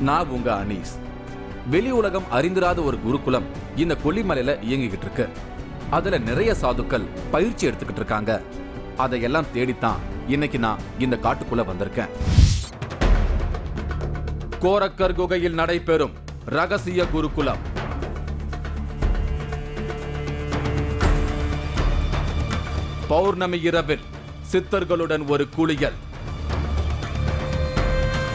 நான் உங்க அனீஸ். வெளி உலகம் அறிந்திராத ஒரு குருகுலம் இந்த கொல்லிமலையில இயங்கிக்கிட்டு இருக்கு. அதுல நிறைய சாதுக்கள் பயிற்சி எடுத்துக்கிட்டு இருக்காங்க. அதையெல்லாம் தேடித்தான் இன்னைக்கு நான் இந்த காட்டுக்குள்ள வந்திருக்கேன். கோரக்கர் குகையில் நடைபெறும் ரகசிய குருகுலம். பௌர்ணமி இரவில் சித்தர்களுடன் ஒரு குளியல்.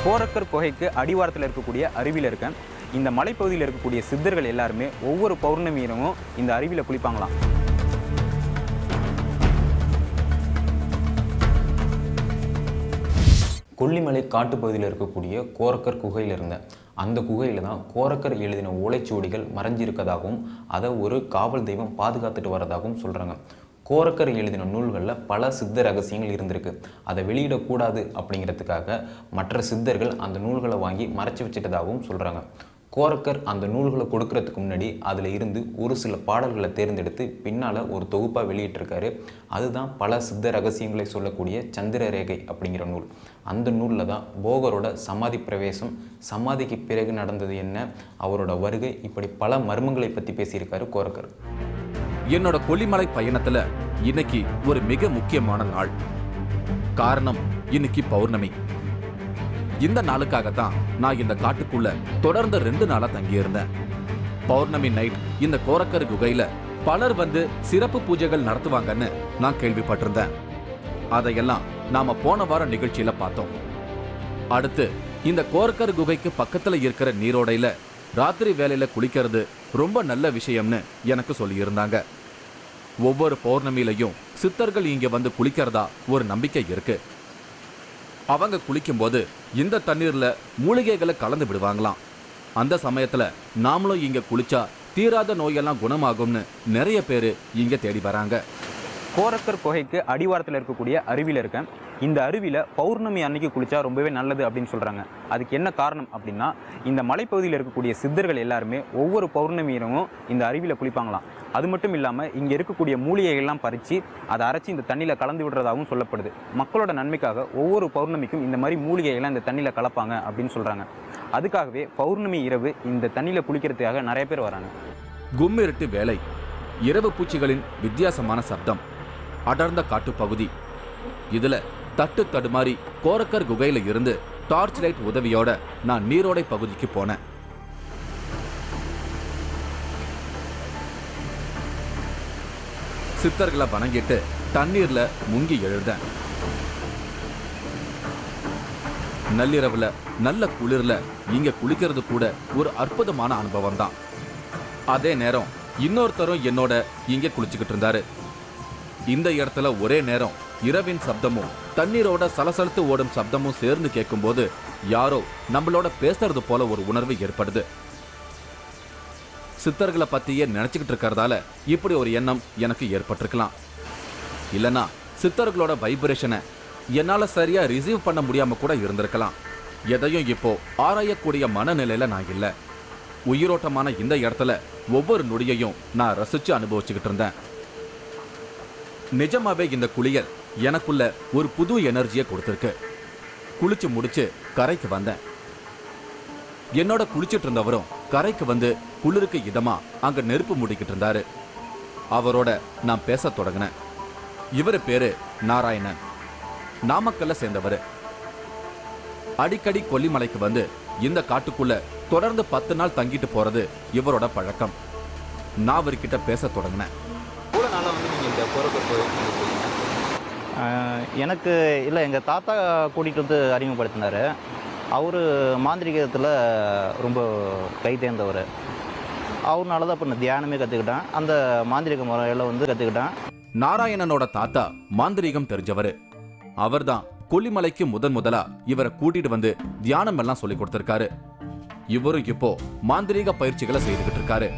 கோரக்கர் குகைக்கு அடிவாரத்தில் இருக்கக்கூடிய அருவியில் இருக்கேன். இந்த மலைப்பகுதியில் இருக்கக்கூடிய சித்தர்கள் எல்லாருமே ஒவ்வொரு பௌர்ணமி இரவும் இந்த அருவியில் குளிப்பாங்களாம். கொல்லிமலை காட்டுப்பகுதியில் இருக்கக்கூடிய கோரக்கர் குகையில் இருந்தேன். அந்த குகையில் தான் கோரக்கர் எழுதின ஓலைச்சுவடிகள் மறைஞ்சிருக்கதாகவும் அதை ஒரு காவல் தெய்வம் பாதுகாத்துட்டு வரதாகவும் சொல்கிறாங்க. கோரக்கர் எழுதின நூல்களில் பல சித்த ரகசியங்கள் இருந்திருக்கு. அதை வெளியிடக்கூடாது அப்படிங்கிறதுக்காக மற்ற சித்தர்கள் அந்த நூல்களை வாங்கி மறைச்சி வச்சுட்டதாகவும் சொல்கிறாங்க. கோரக்கர் அந்த நூல்களை கொடுக்கறதுக்கு முன்னாடி அதில் இருந்து ஒரு சில பாடல்களை தேர்ந்தெடுத்து பின்னால் ஒரு தொகுப்பாக வெளியிட்டிருக்காரு. அதுதான் பல சித்த ரகசியங்களை சொல்லக்கூடிய சந்திர ரேகை அப்படிங்கிற நூல். அந்த நூலில் தான் போகரோட சமாதி பிரவேசம், சமாதிக்கு பிறகு நடந்தது என்ன, அவரோட வருகை, இப்படி பல மர்மங்களை பற்றி பேசியிருக்காரு கோரக்கர். என்னோட கொல்லிமலை பயணத்துல இன்னைக்கு ஒரு மிக முக்கியமான நாள். காரணம், இன்னைக்கு பௌர்ணமி. இந்த நாளுக்காகத்தான் நான் இந்த காட்டுக்குள்ள தொடர்ந்து 2 நாளா தங்கியிருந்தேன். பௌர்ணமி நைட் இந்த கோரக்கர் குகையில பலர் வந்து சிறப்பு பூஜைகள் நடத்துவாங்கன்னு நான் கேள்விப்பட்டிருந்தேன். அதையெல்லாம் நாம போன வார நிகழ்ச்சியில பார்த்தோம். அடுத்து இந்த கோரக்கர் குகைக்கு பக்கத்துல இருக்கிற நீரோடையில ராத்திரி வேலையில குளிக்கிறது ரொம்ப நல்ல விஷயம்னு எனக்கு சொல்லியிருந்தாங்க. ஒவ்வொரு பௌர்ணமியிலையும் சித்தர்கள் இங்க வந்து குளிக்கிறதா ஒரு நம்பிக்கை இருக்கு. அவங்க குளிக்கும்போது இந்த தண்ணீர்ல மூலிகைகளை கலந்து விடுவாங்களாம். அந்த சமயத்துல நாமளும் இங்க குளிச்சா தீராத நோயெல்லாம் குணமாகும்னு நிறைய பேர் இங்க தேடி வராங்க. கோரக்கர் குகைக்கு அடிவாரத்தில் இருக்கக்கூடிய அருவியில் இருக்கேன். இந்த அருவியில் பௌர்ணமி அன்னைக்கு குளித்தா ரொம்பவே நல்லது அப்படின்னு சொல்கிறாங்க. அதுக்கு என்ன காரணம் அப்படின்னா, இந்த மலைப்பகுதியில் இருக்கக்கூடிய சித்தர்கள் எல்லாருமே ஒவ்வொரு பௌர்ணமி இரவும் இந்த அருவியில் குளிப்பாங்களாம். அது மட்டும் இல்லாமல் இங்கே இருக்கக்கூடிய மூலிகைகள்லாம் பறித்து அதை அரைச்சி இந்த தண்ணியில் கலந்து விடுறதாகவும் சொல்லப்படுது. மக்களோட நன்மைக்காக ஒவ்வொரு பௌர்ணமிக்கும் இந்த மாதிரி மூலிகைகள்லாம் இந்த தண்ணியில் கலப்பாங்க அப்படின்னு சொல்கிறாங்க. அதுக்காகவே பௌர்ணமி இரவு இந்த தண்ணியில் குளிக்கிறதுக்காக நிறைய பேர் வராங்க. கும்மிருட்டு வேலை, இரவு பூச்சிகளின் வித்தியாசமான சப்தம், அடர்ந்த காட்டுப்பகுதி. இதுல தட்டு தடுமாறி கோரக்கர் குகையில இருந்து டார்ச் லைட் உதவியோட நான் நீரோடை பகுதிக்கு போனேன். சித்தர்களை வணங்கிட்டு தண்ணீர்ல முங்கி எழுந்தேன். நள்ளிரவுல நல்ல குளிர்ல இங்க குளிக்கிறது கூட ஒரு அற்புதமான அனுபவம் தான். அதே நேரம் இன்னொருத்தரும் என்னோட இங்க குளிச்சுக்கிட்டு இருந்தாரு. இந்த இடத்துல ஒரே நேரம் இரவின் சப்தமும் தண்ணீரோட சலசலத்து ஓடும் சப்தமும் சேர்ந்து கேட்கும்போது யாரோ நம்மளோட பேசுறது போல ஒரு உணர்வு ஏற்படுது. சித்தர்களை பத்தியே நினைச்சுக்கிட்டு இருக்கிறதால இப்படி ஒரு எண்ணம் எனக்கு ஏற்பட்டிருக்கலாம். இல்லனா சித்தர்களோட வைப்ரேஷனை என்னால சரியா ரிசீவ் பண்ண முடியாம கூட இருந்திருக்கலாம். எதையும் இப்போ ஆராயக்கூடிய மனநிலையில நான் இல்லை. உயிரோட்டமான இந்த இடத்துல ஒவ்வொரு நொடியையும் நான் ரசிச்சு அனுபவிச்சுக்கிட்டு இருந்தேன். நிஜமாவே இந்த குளியல் எனக்குள்ள ஒரு புது எனர்ஜியை கொடுத்திருக்கு. குளிச்சு முடிச்சு கரைக்கு வந்தேன். என்னோட குளிச்சுட்டு இருந்தவரும் கரைக்கு வந்து குளிருக்கு இதமா அங்க நெருப்பு முடிக்கிட்டு இருந்தாரு. அவரோட நான் பேச தொடங்கினேன். இவரு பேரு நாராயணன், நாமக்கல்ல சேர்ந்தவர். அடிக்கடி கொல்லிமலைக்கு வந்து இந்த காட்டுக்குள்ள தொடர்ந்து 10 நாள் தங்கிட்டு போறது இவரோட பழக்கம். நான் அவர்கிட்ட பேச தொடங்கினேன். எனக்கு இல்லை, எங்கள் தாத்தா கூட்டிகிட்டு வந்து அறிமுகப்படுத்தினார். அவர் மாந்திரிகத்தில் ரொம்ப கை தேர்ந்தவர். அவர்னால தான் இப்போ நான் தியானமே கற்றுக்கிட்டேன். அந்த மாந்திரிக முறையில் வந்து கற்றுக்கிட்டேன். நாராயணனோட தாத்தா மாந்திரீகம் தெரிஞ்சவர். அவர்தான் கொல்லிமலைக்கு முதலா இவரை கூட்டிட்டு வந்து தியானம் எல்லாம் சொல்லி கொடுத்திருக்காரு. இவரும் இப்போ மாந்திரீக பயிற்சிகளை செய்துகிட்டு இருக்காரு.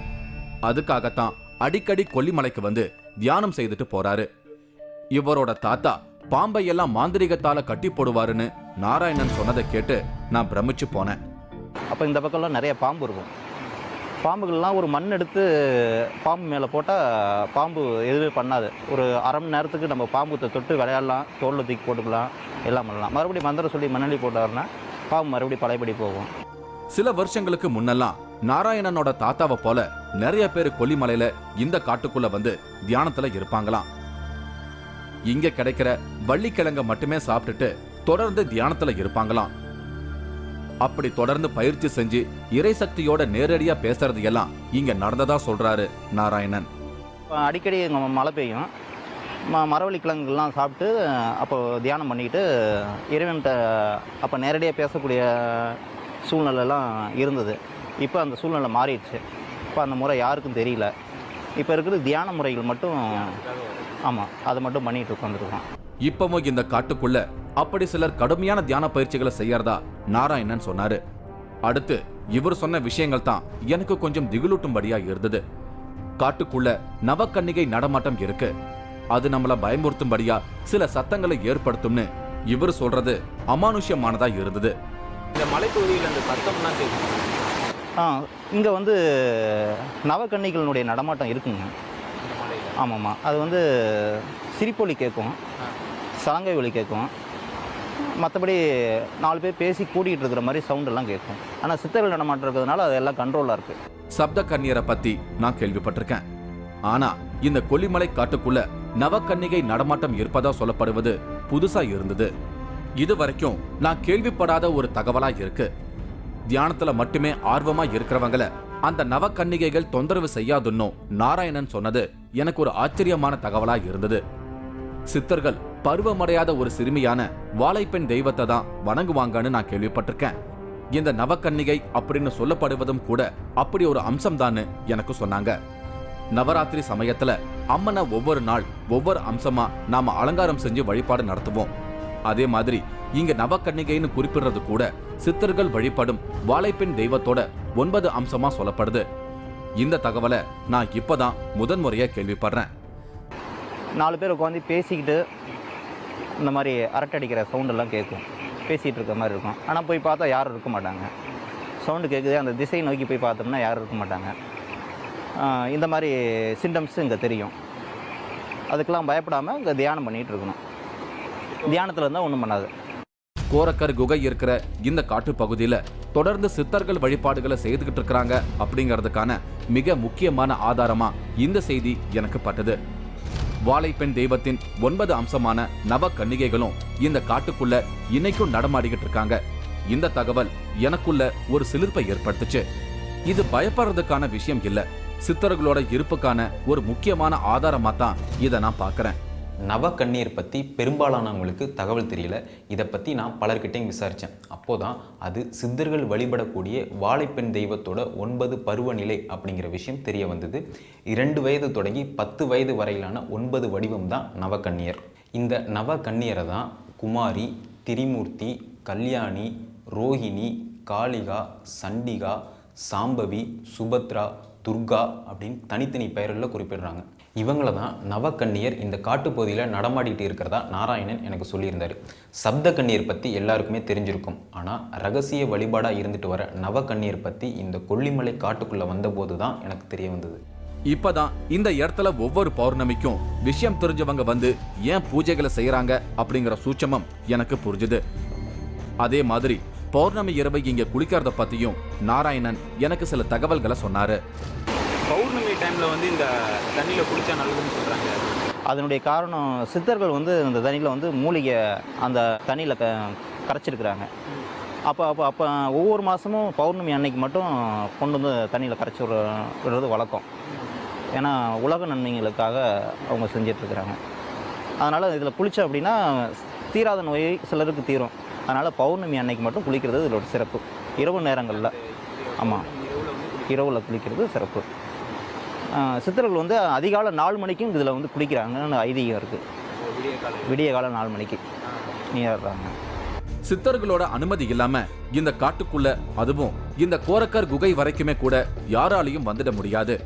அதுக்காகத்தான் அடிக்கடி கொல்லிமலைக்கு வந்து தியானம் செய்துட்டு போறாரு. இவரோட தாத்தா பாம்பை எல்லாம் மாந்திரிகத்தால கட்டி போடுவாருன்னு நாராயணன் சொன்னதை கேட்டு நான் பிரமிச்சு போனேன். அப்போ இந்த பக்கம்லாம் நிறைய பாம்பு இருக்கும். பாம்புகள்லாம் ஒரு மண் எடுத்து பாம்பு மேலே போட்டால் பாம்பு எதுவுமே பண்ணாது. ஒரு அரை மணி நேரத்துக்கு நம்ம பாம்பு தொட்டு விளையாடலாம், தோளில் தூக்கி போட்டுக்கலாம், எல்லாம் பண்ணலாம். மறுபடியும் மந்திரம் சொல்லி மண்ணள்ளி போட்டாருன்னா பாம்பு மறுபடியும் பழையபடி போகும். சில வருஷங்களுக்கு முன்னெல்லாம் நாராயணனோட தாத்தாவை போல நிறைய பேர் கொல்லிமலையில இந்த காட்டுக்குள்ள வந்து தியானத்துல இருப்பாங்களாம். இங்க கிடைக்கிற வள்ளிக்கிழங்க மட்டுமே சாப்பிட்டுட்டு தொடர்ந்து தியானத்துல இருப்பாங்களாம். அப்படி தொடர்ந்து பயிற்சி செஞ்சு இறை சக்தியோட நேரடியா பேசுறது எல்லாம் இங்க நடந்ததா சொல்றாரு நாராயணன். அடிக்கடி இங்கே மழை பெய்யும், மரவள்ளி கிழங்குகள்லாம் சாப்பிட்டு அப்போ தியானம் பண்ணிக்கிட்டு இறைவன்கிட்ட அப்போ நேரடியாக பேசக்கூடிய சூழ்நிலைலாம் இருந்தது. இப்போ அந்த சூழ்நிலை மாறிடுச்சு. இப்போ அந்த முறை யாருக்கும் தெரியல. இப்போ இருக்கிற தியான முறைகள் மட்டும், ஆமாம், அதை மட்டும் பண்ணிட்டு உட்காந்துருக்கோம். இப்பவும் இந்த காட்டுக்குள்ள அப்படி சிலர் கடுமையான தியான பயிற்சிகளை செய்யறதா நாராயணன் சொன்னாரு. அடுத்து இவர் சொன்ன விஷயங்கள் தான் எனக்கு கொஞ்சம் திகிலூட்டும்படியா இருந்தது. காட்டுக்குள்ள நவக்கன்னிகை நடமாட்டம் இருக்கு, அது நம்மள பயமுறுத்தும்படியா சில சத்தங்களை ஏற்படுத்தும்னு இவர் சொல்றது அமானுஷ்யமானதா இருந்தது. இந்த மலைப்பகுதியில் அந்த சத்தம்லாம் கேட்கும். இங்கே வந்து நவக்கன்னிகளுடைய நடமாட்டம் இருக்குங்க. ஆமாம்மா, அது வந்து சிரிப்பொலி கேட்கும், சலங்கை ஒலி கேட்கும், மற்றபடி 4 பேர் பேசி கூட்டிகிட்டு இருக்கிற மாதிரி சவுண்டெல்லாம் கேட்கும். ஆனால் சித்தர்கள் நடமாட்டம் இருக்கிறதுனால அதெல்லாம் கண்ட்ரோலாக இருக்குது. சப்த கன்னியரை பத்தி நான் கேள்விப்பட்டிருக்கேன். ஆனா இந்த கொல்லிமலை காட்டுக்குள்ள நவக்கன்னிகை நடமாட்டம் இருப்பதா சொல்லப்படுவது புதுசா இருந்தது. இது வரைக்கும் நான் கேள்விப்படாத ஒரு தகவலா இருக்கு. தியானத்துல மட்டுமே ஆர்வமா இருக்கிறவங்கள அந்த நவக்கன்னிகைகள் தொந்தரவு செய்யாதுன்னு நாராயணன் சொன்னது எனக்கு ஒரு ஆச்சரியமான தகவலா இருந்தது. சித்தர்கள் பருவமடையாத ஒரு சிறுமியான வாழைப்பெண் தெய்வத்தை தான் வணங்குவாங்கன்னு நான் கேள்விப்பட்டிருக்கேன். இந்த நவக்கன்னிகை அப்படின்னு சொல்லப்படுவதும் கூட அப்படி ஒரு அம்சம்தான்னு எனக்கு சொன்னாங்க. நவராத்திரி சமயத்துல அம்மனை ஒவ்வொரு நாள் ஒவ்வொரு அம்சமா நாம அலங்காரம் செஞ்சு வழிபாடு நடத்துவோம். அதே மாதிரி இங்க நவக்கன்னிகைன்னு குறிப்பிடுறது கூட சித்தர்கள் வழிபடும் வாழைப்பெண் தெய்வத்தோட 9 அம்சமா சொல்லப்படுது. இந்த தகவலை நான் இப்பதான் முதன்முறையா கேள்விப்படுறேன். 4 பேர் உட்காந்து பேசிக்கிட்டு இந்த மாதிரி அரட்டடிக்கிற சவுண்டெல்லாம் கேட்கும், பேசிகிட்டு இருக்க மாதிரி இருக்கும். ஆனால் போய் பார்த்தா யாரும் இருக்க மாட்டாங்க. சவுண்டு கேட்குது, அந்த திசையை நோக்கி போய் பார்த்தோம்னா யாரும் இருக்க மாட்டாங்க. இந்த மாதிரி சிம்டம்ஸ் இங்கே தெரியும். அதுக்கெல்லாம் பயப்படாமல் இங்கே தியானம் பண்ணிகிட்டு இருக்கணும். தியானத்தில் இருந்தால் ஒன்றும் பண்ணாது. கோரக்கர் குகை இருக்கிற இந்த காட்டு பகுதியில தொடர்ந்து சித்தர்கள் வழிபாடுகளை செய்துகிட்டு இருக்கிறாங்க அப்படிங்கிறதுக்கான மிக முக்கியமான ஆதாரமா இந்த செய்தி எனக்கு பட்டது. வாழைப்பெண் தெய்வத்தின் 9 அம்சமான நவ கன்னிகைகளும் இந்த காட்டுக்குள்ள இன்னைக்கும் நடமாடிக்கிட்டு இருக்காங்க. இந்த தகவல் எனக்குள்ள ஒரு சிலிர்ப்பை ஏற்படுத்துச்சு. இது பயப்படுறதுக்கான விஷயம் இல்ல, சித்தர்களோட இருப்புக்கான ஒரு முக்கியமான ஆதாரமா தான் இதை நான் பார்க்கறேன். நவக்கண்ணீர் பற்றி பெரும்பாலானவங்களுக்கு தகவல் தெரியல. இதை பற்றி நான் பலர்கிட்டையும் விசாரித்தேன். அப்போதான் அது சித்தர்கள் வழிபடக்கூடிய வாழைப்பெண் தெய்வத்தோட 9 பருவநிலை அப்படிங்கிற விஷயம் தெரிய வந்தது. 2 வயது தொடங்கி 10 வயது வரையிலான 9 வடிவம் தான் நவக்கன்னியர். இந்த நவக்கன்னியரை தான் குமாரி, திரிமூர்த்தி, கல்யாணி, ரோஹிணி, காளிகா, சண்டிகா, சாம்பவி, சுபத்ரா, துர்கா அப்படின்னு தனித்தனி பெயர்களில் குறிப்பிடுறாங்க. இவங்களை தான் நவக்கன்னியர் இந்த காட்டுப்பகுதியில் நடமாடிட்டு இருக்கிறதா நாராயணன் எனக்கு சொல்லியிருந்தார். சப்த கன்னியர் பற்றி எல்லாருக்குமே தெரிஞ்சிருக்கும். ஆனால் ரகசிய வழிபாடாக இருந்துட்டு வர நவக்கன்னியர் பற்றி இந்த கொல்லிமலை காட்டுக்குள்ளே வந்தபோது தான் எனக்கு தெரிய வந்தது. இப்பதான் இந்த இடத்துல ஒவ்வொரு பௌர்ணமிக்கும் விஷயம் தெரிஞ்சவங்க வந்து ஏன் பூஜைகளை செய்யறாங்க அப்படிங்கிற சூட்சமம் எனக்கு புரிஞ்சுது. அதே மாதிரி பௌர்ணமி இரவு இங்க குளிக்கிறத பத்தியும் நாராயணன் எனக்கு சில தகவல்களை சொன்னாரு. பௌர்ணமி டைமில் வந்து இந்த தண்ணியில் குளித்தா நல்லதுன்னு சொல்கிறாங்க. அதனுடைய காரணம் சித்தர்கள் வந்து இந்த தண்ணியில் வந்து மூலிகை அந்த தண்ணியில் கரைச்சிருக்கிறாங்க. அப்போ ஒவ்வொரு மாதமும் பௌர்ணமி அன்னைக்கு மட்டும் கொண்டு வந்து தண்ணியில் கரைச்சி விடுறது வழக்கம். ஏன்னா உலக நன்மைகளுக்காக அவங்க செஞ்சிட்ருக்கிறாங்க. அதனால் இதில் குளித்தோம் அப்படின்னா தீராத நோய் சிலருக்கு தீரும். அதனால் பௌர்ணமி அன்னைக்கு மட்டும் குளிக்கிறது இதோட சிறப்பு. இரவு நேரங்களில், ஆமாம், இரவில் குளிக்கிறது சிறப்பு. சித்தர்கள் வந்து அதிகாலை 4 மணிக்கும் இதில் வந்து குளிக்கிறாங்கன்னு ஐதீகம் இருக்குது. விடிய காலம் 4 மணிக்கு நீராடுறாங்க. சித்தர்களோட அனுமதி இல்லாம இந்த காட்டுக்குள்ள, அதுவும் இந்த கோரக்கர் குகை வரைக்குமே கூட யாராலையும் வந்துட முடியாது.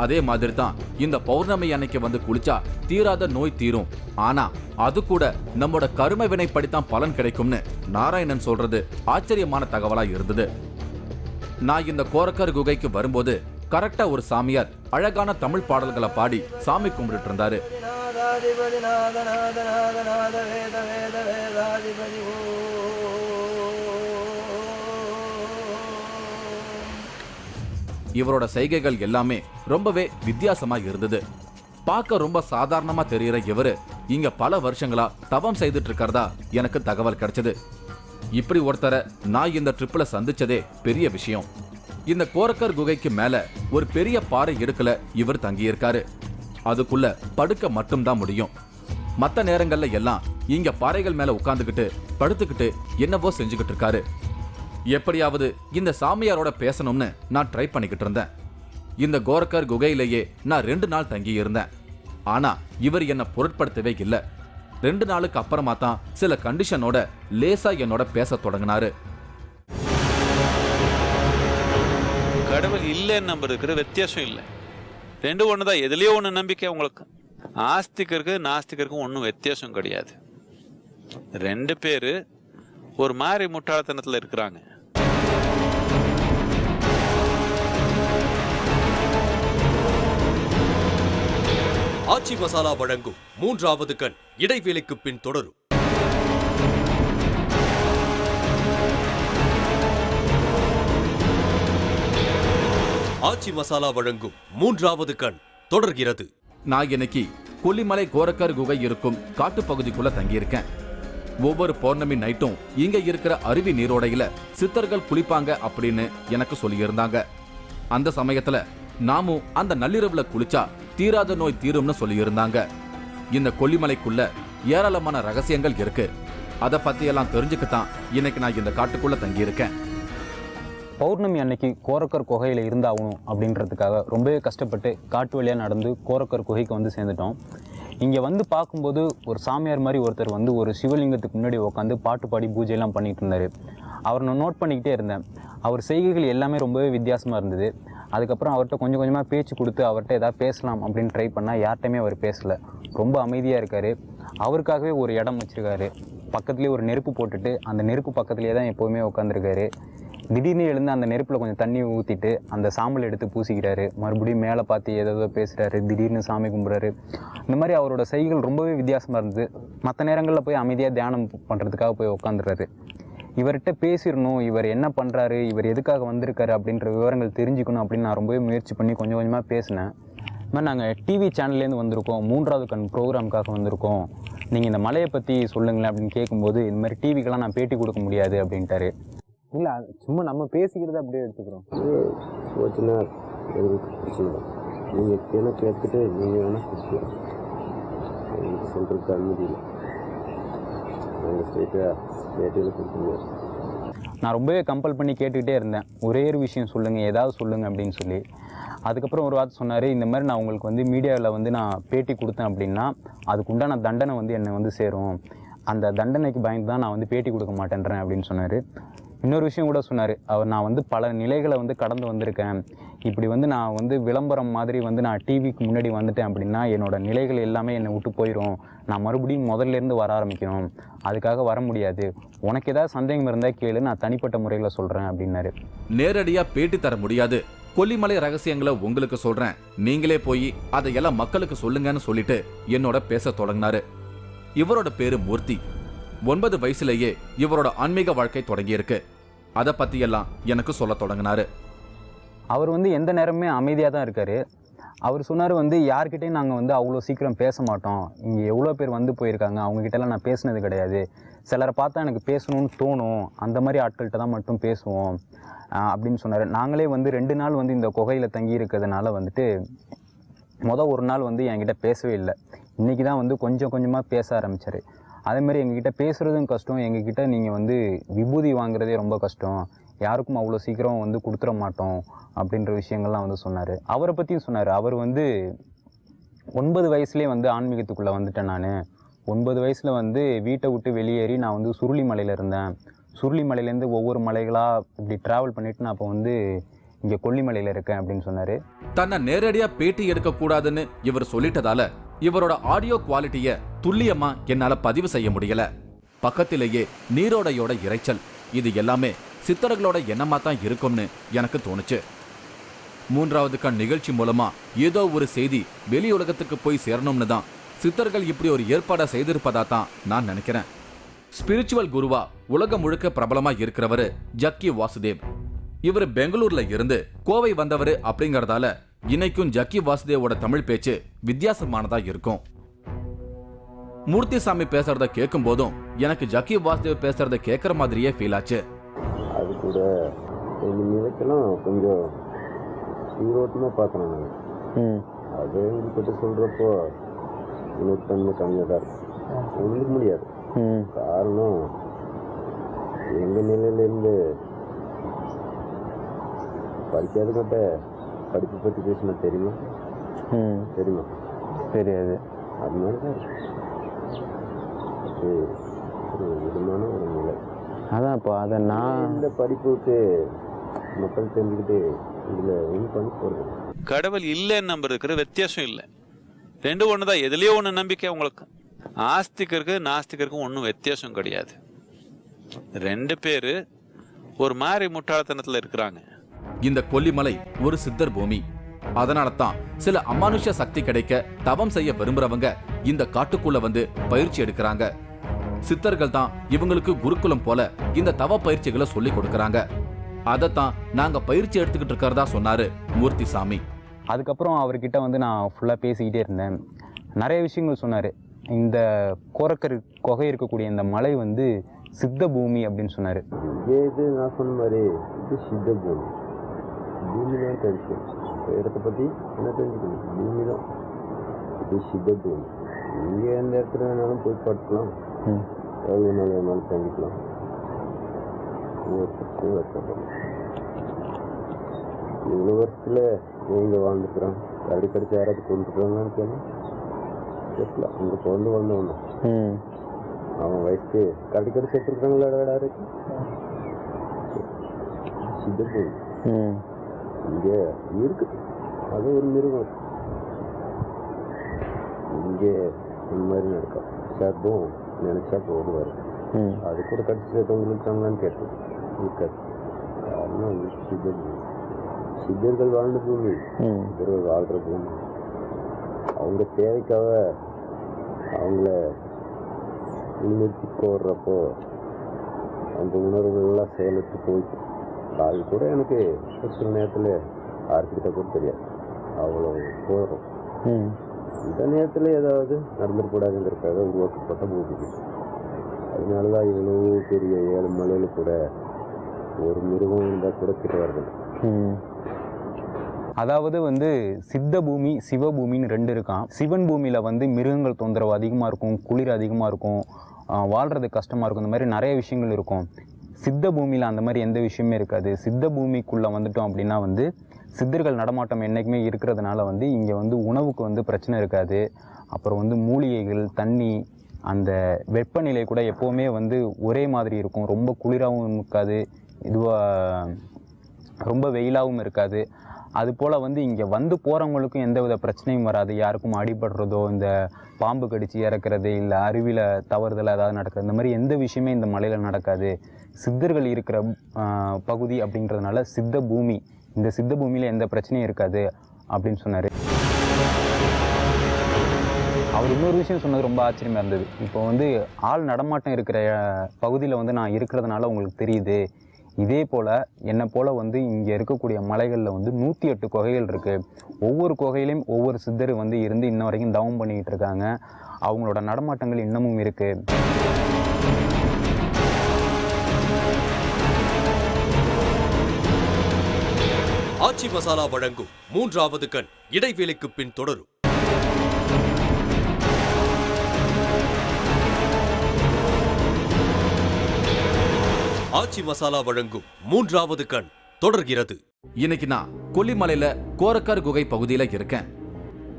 அதே மாதிரி தான் இந்த பௌர்ணமி அன்னைக்கு வந்து குளிச்சா தீராத நோய் தீரும். ஆனா அது கூட நம்மோட கரும வினைப்படித்தான் பலன் கிடைக்கும்னு நாராயணன் சொல்றது ஆச்சரியமான தகவலா இருந்தது. நான் இந்த கோரக்கர் குகைக்கு வரும்போது கரெக்டா ஒரு சாமியார் அழகான தமிழ் பாடல்களை பாடி சாமி கும்பிட்டு இருந்தாரு. இவரோட செய்கைகள் எல்லாமே ரொம்பவே வித்தியாசமா இருந்தது. பார்க்க ரொம்ப சாதாரணமா தெரியுற இவரு இங்க பல வருஷங்களா தவம் செய்துட்டு இருக்கிறதா எனக்கு தகவல் கிடைச்சது. இப்படி ஒருத்தரை நான் இந்த ட்ரிப்ல சந்திச்சதே பெரிய விஷயம். இந்த கோரக்கர் குகைக்கு மேல ஒரு பெரிய பாறை இடுக்குல இவர் தங்கியிருக்காரு. அதுக்குள்ள படுக்க மட்டும்தான் முடியும். மத்த நேரங்கள்ல எல்லாம் இங்க பாறைகள் மேல உட்கார்ந்துகிட்டு படுத்துக்கிட்டு என்னவோ செஞ்சுக்கிட்டு இருக்காரு. எப்படியாவது இந்த சாமியாரோட பேசணும்னு நான் ட்ரை பண்ணிக்கிட்டு இருந்தேன். இந்த கோரக்கர் குகையிலேயே நான் 2 நாள் தங்கி இருந்தேன். ஆனா இவர் என்ன பொருட்படுத்தவே இல்லை. 2 நாளுக்கு அப்புறமா தான் சில கண்டிஷனோட லேசா என்னோட பேச தொடங்கினாரு. கடவுள் இல்லைன்னு நம்புறதுக்கு வித்தியாசம் இல்லை, 2 ஒன்று தான். எதுலேயோ ஒன்று நம்பிக்கை. உங்களுக்கு ஆஸ்திகருக்கு நாஸ்திகருக்கும் ஒன்றும் வித்தியாசம் கிடையாது. 2 பேர் ஒரு மாதிரி முட்டாள்தனத்தில் இருக்கிறாங்க. ஆச்சி மசாலா வழங்கும் 3வது கண் இடைவேளைக்கு பின் தொடரும். ஆச்சி மசாலா வழங்கும் 3வது கண் தொடர்கிறது. நான் இன்னைக்கு கொல்லிமலை கோரக்கர் குகை இருக்கும் காட்டுப்பகுதிக்குள்ள தங்கியிருக்கேன். ஒவ்வொரு பௌர்ணமி நைட்டும் இங்க இருக்கிற அருவி நீரோடையில சித்தர்கள் குளிப்பாங்க அப்படின்னு எனக்கு சொல்லியிருந்தாங்க. அந்த சமயத்துல நாமும் அந்த நள்ளிரவுல குளிச்சா தீராத நோய் தீரும்னு சொல்லியிருந்தாங்க. இந்த கொல்லிமலைக்குள்ள ஏராளமான ரகசியங்கள் இருக்கு. அதை பத்தியெல்லாம் தெரிஞ்சுக்கத்தான் இன்னைக்கு நான் இந்த காட்டுக்குள்ள தங்கியிருக்கேன். பௌர்ணமி அன்னைக்கு கோரக்கர் குகையில் இருந்தாகணும் அப்படின்றதுக்காக ரொம்பவே கஷ்டப்பட்டு காட்டு வழியாக நடந்து கோரக்கர் குகைக்கு வந்து சேர்ந்துட்டோம். இங்கே வந்து பார்க்கும்போது ஒரு சாமியார் மாதிரி ஒருத்தர் வந்து ஒரு சிவலிங்கத்துக்கு முன்னாடி உட்காந்து பாட்டு பாடி பூஜையெல்லாம் பண்ணிகிட்டு இருந்தார். அவர் நான் நோட் பண்ணிக்கிட்டே இருந்தேன். அவர் செய்கைகள் எல்லாமே ரொம்பவே வித்தியாசமாக இருந்தது. அதுக்கப்புறம் அவர்கிட்ட கொஞ்சம் கொஞ்சமாக பேச்சு கொடுத்து அவர்கிட்ட எதாவது பேசலாம் அப்படின்னு ட்ரை பண்ணால் யார்கிட்டையுமே அவர் பேசலை. ரொம்ப அமைதியாக இருக்கார். அவருக்காகவே ஒரு இடம் வச்சுருக்காரு. பக்கத்துலேயே ஒரு நெருப்பு போட்டுட்டு அந்த நெருப்பு பக்கத்துலேயே தான் எப்போவுமே உட்காந்துருக்காரு. திடீர்னு எழுந்து அந்த நெருப்பில் கொஞ்சம் தண்ணி ஊற்றிட்டு அந்த சாம்பல் எடுத்து பூசிக்கிறாரு. மறுபடியும் மேலே பார்த்து ஏதோ பேசுகிறாரு. திடீர்னு சாமி கும்பிட்றாரு. இந்த மாதிரி அவரோட செய்கைகள் ரொம்பவே வித்தியாசமாக இருந்தது. மற்ற நேரங்களில் போய் அமைதியாக தியானம் பண்ணுறதுக்காக போய் உட்காந்துடுறாரு. இவர்கிட்ட பேசிடணும், இவர் என்ன பண்ணுறாரு, இவர் எதுக்காக வந்திருக்காரு அப்படின்ற விவரங்கள் தெரிஞ்சுக்கணும் அப்படின்னு நான் ரொம்பவே முயற்சி பண்ணி கொஞ்சம் கொஞ்சமாக பேசினேன். இந்த மாதிரி நாங்கள் டிவி சேனல்லேருந்து வந்திருக்கோம், 3வது கண் ப்ரோக்ராமுக்காக வந்திருக்கோம், நீங்கள் இந்த மலையை பற்றி சொல்லுங்களேன் அப்படின்னு கேட்கும்போது இந்த மாதிரி டிவிக்கெல்லாம் நான் பேட்டி கொடுக்க முடியாது அப்படின்ட்டாரு. இல்லை, சும்மா நம்ம பேசிக்கிறத அப்படியே எடுத்துக்கிறோம். போச்சுன்னா எங்களுக்கு பிரச்சனை தான். நீங்கள் என்ன கேட்டுக்கிட்டு நீங்கள் வேணால் கொடுக்கலாம். எங்களுக்கு சொல்கிறதுக்கு அனுமதி இல்லை. நாங்கள் ஸ்ட்ரெயிட்டாக பேட்டியில் கொடுத்துருங்க. நான் ரொம்பவே கம்பல் பண்ணி கேட்டுக்கிட்டே இருந்தேன். ஒரே ஒரு விஷயம் சொல்லுங்கள், ஏதாவது சொல்லுங்கள் அப்படின்னு சொல்லி. அதுக்கப்புறம் ஒரு வார்த்தை சொன்னார், இந்த மாதிரி நான் உங்களுக்கு வந்து மீடியாவில் வந்து நான் பேட்டி கொடுத்தேன் அப்படின்னா அதுக்கு உண்டான தண்டனை வந்து என்னை வந்து சேரும். அந்த தண்டனைக்கு பயந்து தான் நான் வந்து பேட்டி கொடுக்க மாட்டேன்றேன் அப்படின்னு சொன்னார். இன்னொரு விஷயம் கூட சொன்னார், நான் வந்து பல நிலைகளை வந்து கடந்து வந்திருக்கேன். இப்படி வந்து நான் வந்து விளம்பரம் மாதிரி வந்து நான் டிவிக்கு முன்னாடி வந்துட்டேன் அப்படின்னா என்னோடய நிலைகள் எல்லாமே என்னை விட்டு போயிடும். நான் மறுபடியும் முதல்லேருந்து வர ஆரம்பிக்கணும். அதுக்காக வர முடியாது. உனக்கு ஏதாவது சந்தேகம் இருந்தால் கேளு, நான் தனிப்பட்ட முறையில் சொல்கிறேன் அப்படின்னாரு. நேரடியாக பேட்டி தர முடியாது, கொல்லிமலை ரகசியங்களை உங்களுக்கு சொல்றேன், நீங்களே போய் அதையெல்லாம் மக்களுக்கு சொல்லுங்கன்னு சொல்லிட்டு என்னோட பேச தொடங்கினாரு. இவரோட பேரு மூர்த்தி. 9 வயசுலேயே இவரோட ஆன்மீக வாழ்க்கை தொடங்கியிருக்கு. அதை பற்றியெல்லாம் எனக்கு சொல்ல தொடங்கினாரு. அவர் வந்து எந்த நேரமே அமைதியாக தான் இருக்கார். அவர் சொன்னார் வந்து யார்கிட்டையும் நாங்கள் வந்து அவ்வளோ சீக்கிரம் பேச மாட்டோம். இங்கே எவ்வளோ பேர் வந்து போயிருக்காங்க, அவங்ககிட்டலாம் நான் பேசினது கிடையாது. சிலரை பார்த்தா எனக்கு பேசணும்னு தோணும், அந்த மாதிரி ஆட்கள்கிட்ட தான் மட்டும் பேசுவோம் அப்படின்னு சொன்னார். நாங்களே வந்து 2 நாள் வந்து இந்த குகையில் தங்கி இருக்கிறதுனால வந்துட்டு ஒரு நாள் வந்து என்கிட்ட பேசவே இல்லை. இன்றைக்கி தான் வந்து கொஞ்சம் கொஞ்சமாக பேச ஆரம்பித்தார். அதேமாதிரி எங்ககிட்ட பேசுகிறதும் கஷ்டம், எங்ககிட்ட நீங்கள் வந்து விபூதி வாங்குறதே ரொம்ப கஷ்டம், யாருக்கும் அவ்வளோ சீக்கிரம் வந்து கொடுத்துட மாட்டோம் அப்படின்ற விஷயங்கள்லாம் வந்து சொன்னார். அவரை பற்றியும் சொன்னார். அவர் வந்து 9 வயசுலேயே வந்து ஆன்மீகத்துக்குள்ளே வந்துட்டேன். நான் 9 வயசில் வந்து வீட்டை விட்டு வெளியேறி நான் வந்து சுருளிமலையில் இருந்தேன். சுருளிமலையிலேருந்து ஒவ்வொரு மலைகளாக இப்படி ட்ராவல் பண்ணிவிட்டு நான் அப்போ வந்து இங்கே கொல்லிமலையில் இருக்கேன் அப்படின்னு சொன்னார். தன்னை நேரடியாக பேட்டி எடுக்கக்கூடாதுன்னு இவர் சொல்லிட்டதால இவரோட ஆடியோ குவாலிட்டியை துல்லியமா என்னால பதிவு செய்ய முடியல. பக்கத்திலேயே நீரோடையோட இறைச்சல், இது எல்லாமே சித்தர்களோட எண்ணமா தான் இருக்கும்னு எனக்கு தோணுச்சு. 3வது கண் நிகழ்ச்சி மூலமா ஏதோ ஒரு செய்தி வெளி உலகத்துக்கு போய் சேரணும்னு தான் சித்தர்கள் இப்படி ஒரு ஏற்பாடை செய்திருப்பதா தான் நான் நினைக்கிறேன். ஸ்பிரிச்சுவல் குருவா உலகம் முழுக்க பிரபலமா இருக்கிறவரு ஜக்கி வாசுதேவ். இவர் பெங்களூர்ல இருந்து கோவை வந்தவர் அப்படிங்கறதால இன்னைக்கும் ஜக்கி வாசுதேவோட தமிழ் பேச்சு வித்தியாசமானதா இருக்கும். மூர்த்திசாமி பேசுறத கேட்கும் போதும் எனக்கு ஜக்கி வாசுதேவ் பேசுறத கேட்கற மாதிரியே ஃபீல் ஆச்சு. அது கூட எங்கள் நிலத்தெல்லாம் கொஞ்சம் ஈரோட்டமாக பார்க்கணும் நாங்கள். அது உங்ககிட்ட சொல்கிறப்போ உனக்கு தன்மை கம்மியாக தான் இருக்கும், ஒன்றும் முடியாது. காரணம் எங்கள் நிலையிலேருந்து படிக்காதக்கிட்ட படிப்பை பற்றி பேசினா தெரியுமா? தெரியுமா? தெரியாது. அது மாதிரி தான் இருக்கு. அது ஒரு விதமான ஒரு நிலை. அதான் இப்போ அதை நான் இந்த படிப்புக்கு மக்கள் தெரிஞ்சுக்கிட்டு இதில் ஒன்றும் பண்ணி போகிறது. கடவுள் இல்லைன்னு நம்புறதுக்கு வித்தியாசம் இல்லை. ரெண்டும் ஒன்று தான். எதுலேயோ ஒன்று நம்பிக்கை உங்களுக்கு. ஆஸ்திகருக்கு நாஸ்திகருக்கும் ஒன்றும் வித்தியாசம் கிடையாது. ரெண்டு பேர் ஒரு மாதிரி முட்டாள்தனத்தில் இருக்கிறாங்க. இந்த கொல்லிமலை ஒரு சித்தர் பூமி. அதனால தான் சில அமானுஷ சக்தி கிடைக்க தவம் செய்ய விரும்புறவங்க இந்த காட்டுக்குள்ள வந்து பயிற்சி எடுக்கிறாங்க. சித்தர்கள் தான் இவங்களுக்கு குருகுலம் போல இந்த தவ பயிற்சிகளை சொல்லி கொடுக்கறாங்க. அதத்தான் நாங்க பயிற்சி எடுத்துக்கிட்டு இருக்கிறதா சொன்னாரு மூர்த்திசாமி. அதுக்கப்புறம் அவர்கிட்ட வந்து நான் ஃபுல்லாக பேசிக்கிட்டே இருந்தேன். நிறைய விஷயங்கள் சொன்னார். இந்த கோரக்கர் குகை இருக்கக்கூடிய இந்த மலை வந்து சித்த பூமி அப்படின்னு சொன்னார். இது நான் சொன்ன மாதிரி இது சித்த பூமி. பூமி தான் தெரிஞ்சுக்கணும். இடத்தை பற்றி என்ன தெரிஞ்சுக்கணும்? பூமி தான். இது சித்த பூமி. இங்கே எந்த இடத்துல வேணாலும் போய் படுக்கலாம், எவ்வளோ நாள் வேணாலும் தங்கிக்கலாம். இவ்வளோ வருஷத்தில் இங்கே வாழ்ந்துக்கிறான். கரடி கடிச்சு யாராவது கொண்டுக்கிறாங்கன்னு கேட்கலாம். கேட்கலாம். அங்கே பிறந்து வந்தவன அவன் வயசுக்கு கரடி கடிச்சு எடுத்துருக்காங்களா? யாரு சித்தப்பூ இங்கே இருக்குது. அது ஒரு மிருகம். இங்கே இந்த மாதிரி நடக்கும். சார்பும் நினைச்சா போடுவார். அது கூட கடிச்சு சேர்த்தவங்க இருக்காங்களான்னு கேட்டேன். இருக்காது. காரணம் சித்தர். சித்தர்கள் வாழ்ந்த பூமி, சித்தர்கள் வாழ்கிற பூமி. அவங்க தேவைக்காக அவங்கள உணர்த்தி கோர்றப்போ அந்த உணர்வுகள்லாம் செயலுக்கு போயிட்டு அது கூட எனக்கு சில நேரத்தில் ஆர்கிட்ட கூட தெரியாது. அவ்வளோ போகிறோம். இந்த நேரத்தில் ஏதாவது நடந்துடக்கூடாதுங்கிறதுக்காக உருவாக்கப்பட்ட பூமி. அதனால தான் இவ்வளோ பெரிய 7 மலையில் கூட ஒரு மிருகம் இருந்தால் கூட திட்டுவார்கள். அதாவது வந்து சித்த பூமி சிவபூமின்னு ரெண்டு இருக்கான். சிவன் பூமியில் வந்து மிருகங்கள் தொந்தரவு அதிகமாக இருக்கும், குளிர் அதிகமாக இருக்கும், வாழ்கிறது கஷ்டமாக இருக்கும். இந்த மாதிரி நிறைய விஷயங்கள் இருக்கும். சித்த பூமியில் அந்த மாதிரி எந்த விஷயமே இருக்காது. சித்த பூமிக்குள்ளே வந்துட்டோம் அப்படின்னா வந்து சித்தர்கள் நடமாட்டம் என்றைக்குமே இருக்கிறதுனால வந்து இங்கே வந்து உணவுக்கு வந்து பிரச்சனை இருக்காது. அப்புறம் வந்து மூலிகைகள், தண்ணி, அந்த வெப்பநிலை கூட எப்போவுமே வந்து ஒரே மாதிரி இருக்கும். ரொம்ப குளிராகவும் இருக்காது, இதுவாக ரொம்ப வெயிலாகவும் இருக்காது. அதுபோல் வந்து இங்கே வந்து போகிறவங்களுக்கும் எந்த வித பிரச்சனையும் வராது. யாருக்கும் அடிபடுறதோ, இந்த பாம்பு கடிச்சு இறக்குறது, இல்லை அருவியில் தவறுதல் ஏதாவது நடக்கிறது, இந்த மாதிரி எந்த விஷயமே இந்த மலையில் நடக்காது. சித்தர்கள் இருக்கிற பகுதி அப்படின்றதுனால சித்த பூமி. இந்த சித்த பூமியில் எந்த பிரச்சனையும் இருக்காது அப்படின்னு சொன்னார். அவர் இன்னொரு விஷயம் சொன்னது ரொம்ப ஆச்சரியமாக இருந்தது. இப்போ வந்து ஆள் நடமாட்டம் இருக்கிற பகுதியில் வந்து நான் இருக்கிறதுனால உங்களுக்கு தெரியுது. இதே போல் என்னை போல் வந்து இங்கே இருக்கக்கூடிய மலைகளில் வந்து 108 குகைகள் இருக்குது. ஒவ்வொரு குகையிலையும் ஒவ்வொரு சித்தர் வந்து இருந்து இன்ன வரைக்கும் தவம் பண்ணிக்கிட்டு இருக்காங்க. அவங்களோட நடமாட்டங்கள் இன்னமும் இருக்குது. ஆச்சி மசாலா வழங்கும் 3வது கண் இடைவேளைக்கு பின் தொடரும். ஆச்சி மசாலா வழங்கும் 3வது கண் தொடர்கிறது. இன்னைக்கு நான் கொல்லிமலையில கோரக்கர் குகை பகுதியில இருக்கேன்.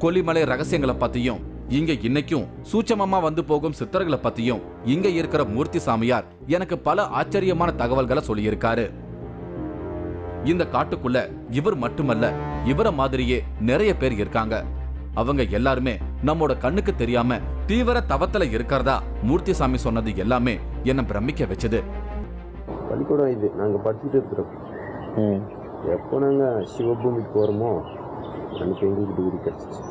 கொல்லிமலை ரகசியங்களை பத்தியும் இங்க இன்னைக்கும் சூட்சமமா வந்து போகும் சித்தர்களை பத்தியும் இங்க இருக்கிற மூர்த்தி சாமியார் எனக்கு பல ஆச்சரியமான தகவல்களை சொல்லியிருக்காரு. இந்த காட்டுக்குள்ள இவர் மட்டுமல்ல, இவரை மாதிரியே நிறைய பேர் இருக்காங்க. அவங்க எல்லாருமே நம்மோட கண்ணுக்கு தெரியாம தீவிர தவத்துல இருக்கிறதா மூர்த்தி சாமி சொன்னது எல்லாமே என்ன பிரமிக்க வச்சது. பள்ளிக்கூடம் இது நாங்கள் படிச்சுட்டு இருக்கிறோம். எப்போ நாங்கள் சிவபூமிக்கு போகிறோமோ அன்றைக்கி எங்களுக்கு டிகிரி கிடச்சிச்சு.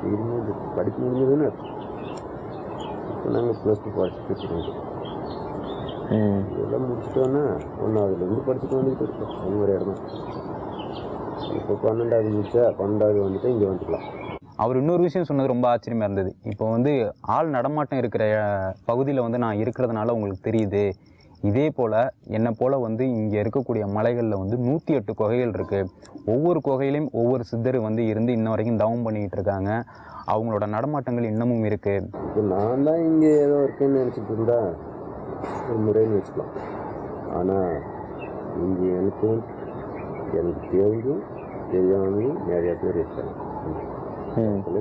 டிகிரி முடிஞ்சு படிப்பு முடிஞ்சதுன்னு இப்போ நாங்கள் +2 படிச்சுட்டு இருக்கிறோம். இதெல்லாம் முடிச்சிட்டோன்னா 1ஆவதுலேருந்து படிச்சுட்டு வந்துக்கிட்டு இருக்கோம். அது ஒரு இடம் தான். இப்போ 12ஆவது முடிச்சா 12ஆவது வந்துட்டு இங்கே வந்துக்கலாம். அவர் இன்னொரு விஷயம் சொன்னது ரொம்ப ஆச்சரியமாக இருந்தது. இப்போ வந்து ஆள் நடமாட்டம் இருக்கிற பகுதியில் வந்து நான் இருக்கிறதுனால உங்களுக்கு தெரியுது. இதே போல் என்னை போல் வந்து இங்கே இருக்கக்கூடிய மலைகளில் வந்து 108 குகைகள் இருக்குது. ஒவ்வொரு குகையிலையும் ஒவ்வொரு சித்தர் வந்து இருந்து இன்ன வரைக்கும் தவம் பண்ணிக்கிட்டு இருக்காங்க. அவங்களோட நடமாட்டங்கள் இன்னமும் இருக்குது. இப்போ நான் தான் இங்கே ஏதோ இருக்கேன்னு நினச்சிட்டு இருந்தா ஒரு முறைன்னு வச்சுக்கலாம். ஆனால் இங்கே எனக்கு தெரிஞ்சும் தெரியாமலும் நிறையா பேர் இருக்காங்க.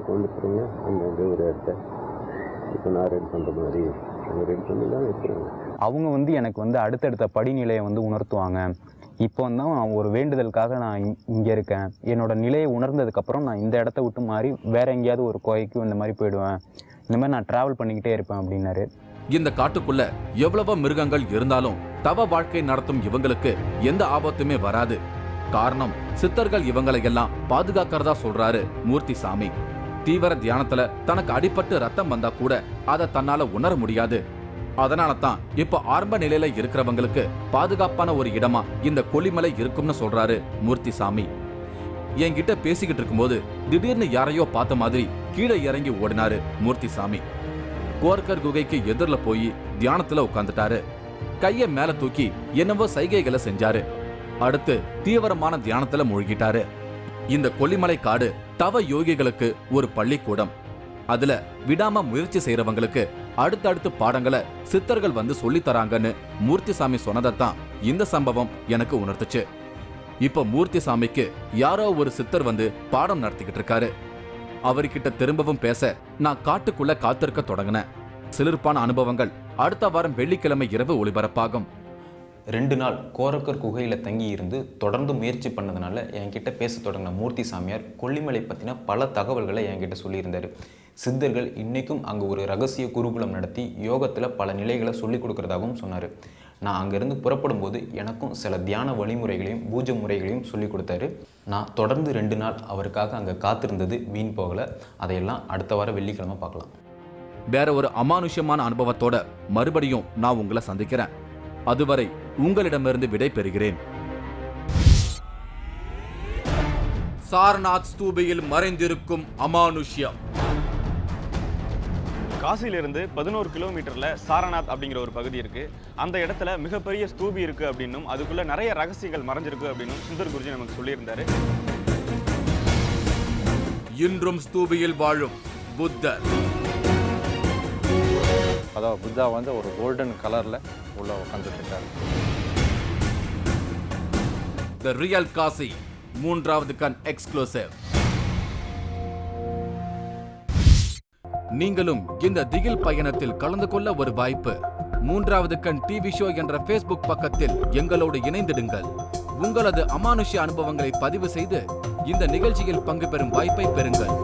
கொண்டு போகிறீங்க அங்கே ஒரு இடத்த இப்போ நான் ரெடி பண்ணுற மாதிரி அவங்க ரெடி பண்ணி தான் வைக்கிறாங்க. அவங்க வந்து எனக்கு வந்து அடுத்தடுத்த படிநிலையை வந்து உணர்த்துவாங்க. இப்போ தான் ஒரு வேண்டுதலுக்காக நான் இங்கே இருக்கேன். என்னோட நிலையை உணர்ந்ததுக்கப்புறம் நான் இந்த இடத்த விட்டு மாறி வேறு எங்கேயாவது ஒரு கோயிலுக்கு இந்த மாதிரி போயிடுவேன். இந்த மாதிரி நான் ட்ராவல் பண்ணிக்கிட்டே இருப்பேன் அப்படின்னாரு. இந்த காட்டுக்குள்ள எவ்வளவோ மிருகங்கள் இருந்தாலும் தவ வாழ்க்கை நடத்தும் இவங்களுக்கு எந்த ஆபத்துமே வராது. காரணம், சித்தர்கள் இவங்களை எல்லாம் பாதுகாக்கிறதா சொல்றாரு மூர்த்தி சாமி. தீவிர தியானத்துல தனக்கு அடிபட்டு ரத்தம் வந்தா கூட அதை தன்னால உணர முடியாது. அதனால தான் இப்ப ஆரம்ப நிலையில இருக்கிறவங்களுக்கு பாதுகாப்பான ஒரு இடமா இந்த கொல்லிமலை இருக்கும்னு சொல்றாரு மூர்த்தி சாமி. என்கிட்ட பேசிக்கிட்டு இருக்கும்போது திடீர்னு யாரையோ பார்த்த மாதிரி கீழே இறங்கி ஓடினாரு மூர்த்தி சாமி. கோர்க்கர் குகைக்கு எதிரில் போய் தியானத்துல உட்கார்ந்துட்டாரு. கைய மேல தூக்கி என்னவோ சைகைகளை செஞ்சாரு. அடுத்து தீவிரமான தியானத்துல மூழ்கிட்டாரு. இந்த கொல்லிமலை காடு தவ யோகிகளுக்கு ஒரு பள்ளிக்கூடம். அதுல விடாம முயற்சி செய்யறவங்களுக்கு அடுத்தடுத்து பாடங்களை சித்தர்கள் வந்து சொல்லி தராங்கன்னு மூர்த்தி சாமி சொன்னதான் இந்த சம்பவம் எனக்கு உணர்த்துச்சு. இப்ப மூர்த்தி சாமிக்கு யாரோ ஒரு சித்தர் வந்து பாடம் நடத்திக்கிட்டு இருக்காரு. அவர்கிட்ட திரும்பவும் பேச நான் காட்டுக்குள்ள காத்திருக்க தொடங்கினேன். சிலிர்ப்பான அனுபவங்கள் அடுத்த வாரம் வெள்ளிக்கிழமை இரவு ஒளிபரப்பாகும். 2 நாள் கோரக்கர் குகையில் தங்கி இருந்து தொடர்ந்து முயற்சி பண்ணதுனால என்கிட்ட பேச தொடங்கின மூர்த்தி சாமியார் கொல்லிமலை பற்றின பல தகவல்களை என்கிட்ட சொல்லியிருந்தார். சித்தர்கள் இன்றைக்கும் அங்கே ஒரு ரகசிய குருகுலம் நடத்தி யோகத்தில் பல நிலைகளை சொல்லிக் கொடுக்குறதாகவும் சொன்னார். நான் அங்கேருந்து புறப்படும் போது எனக்கும் சில தியான வழிமுறைகளையும் பூஜை முறைகளையும் சொல்லிக் கொடுத்தாரு. நான் தொடர்ந்து 2 நாள் அவருக்காக அங்கே காத்திருந்தது வீண் போகலை. அதையெல்லாம் அடுத்த வாரம் வெள்ளிக்கிழமை பார்க்கலாம். வேற ஒரு அமானுஷ்யமான அனுபவத்தோட மறுபடியும் நான் உங்களை சந்திக்கிறேன். அதுவரை உங்களிடமிருந்து விடை பெறுகிறேன். சாரநாத் ஸ்தூபியில் மறைந்திருக்கும் அமானுஷ்யம். காசிலிருந்து 11 கிலோமீட்டரில் சாரநாத் அப்படிங்கிற ஒரு பகுதி இருக்குது. அந்த இடத்துல மிகப்பெரிய ஸ்தூபி இருக்குது அப்படின்னும் அதுக்குள்ளே நிறைய ரகசியங்கள் மறைஞ்சிருக்கு அப்படின்னும் சுந்தர் குருஜி நமக்கு சொல்லியிருந்தாரு. இன்றும் ஸ்தூபியில் வாழும் புத்தர். அதாவது புத்தா வந்து ஒரு கோல்டன் கலரில் உள்ள உட்காந்துட்டு இருக்காரு. தி ரியல் காசி 3வது கண் எக்ஸ்க்ளூசிவ். நீங்களும் இந்த திகில் பயணத்தில் கலந்து கொள்ள ஒரு வாய்ப்பு. 3வது கண் டிவி ஷோ என்ற Facebook பக்கத்தில் எங்களோடு இணைந்திடுங்கள். உங்களது அமானுஷ்ய அனுபவங்களை பதிவு செய்து இந்த நிகழ்ச்சியில் பங்கு பெறும் வாய்ப்பை பெறுங்கள்.